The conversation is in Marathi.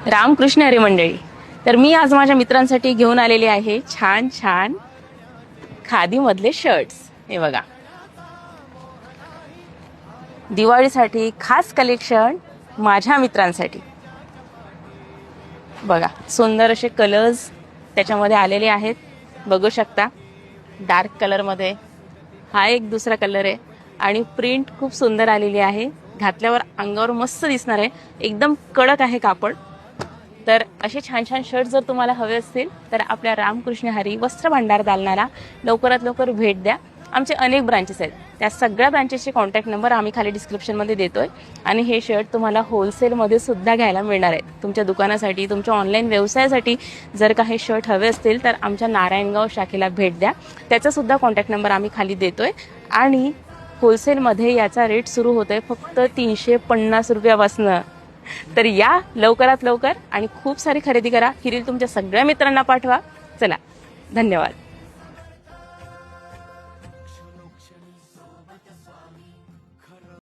रामकृष्ण हरी मंडळी, तर मी आज माझ्या मित्रांसाठी घेऊन आलेले आहे छान छान खादीमधले शर्ट्स. हे बघा, दिवाळीसाठी खास कलेक्शन माझ्या मित्रांसाठी. बघा, सुंदर असे कलर्स त्याच्यामध्ये आलेले आहेत. बघू शकता, डार्क कलरमध्ये हा एक दुसरा कलर आहे आणि प्रिंट खूप सुंदर आलेली आहे. घातल्यावर अंगावर मस्त दिसणार आहे, एकदम कडक आहे कापड. तर असे छान छान शर्ट जर तुम्हाला हवे असतील तर आपल्या रामकृष्ण हरी वस्त्र भांडार दालनाला लवकरात लवकर भेट द्या. आमचे अनेक ब्रांचेस आहेत, त्या सगळ्या ब्रांचेसचे कॉन्टॅक्ट नंबर आम्ही खाली डिस्क्रिप्शनमध्ये देतोय. आणि हे शर्ट तुम्हाला होलसेलमध्ये सुद्धा घ्यायला मिळणार आहेत. तुमच्या दुकानासाठी, तुमच्या ऑनलाईन व्यवसायासाठी जर का हे शर्ट हवे असतील तर आमच्या नारायणगाव शाखेला भेट द्या. त्याचा सुद्धा कॉन्टॅक्ट नंबर आम्ही खाली देतोय. आणि होलसेलमध्ये याचा रेट सुरू होतोय फक्त 350 रुपयापासनं. तर या लवकरात लवकर आणि खूप सारी खरेदी करा. ही रील तुमच्या सगळ्या मित्रांना पाठवा. चला, धन्यवाद.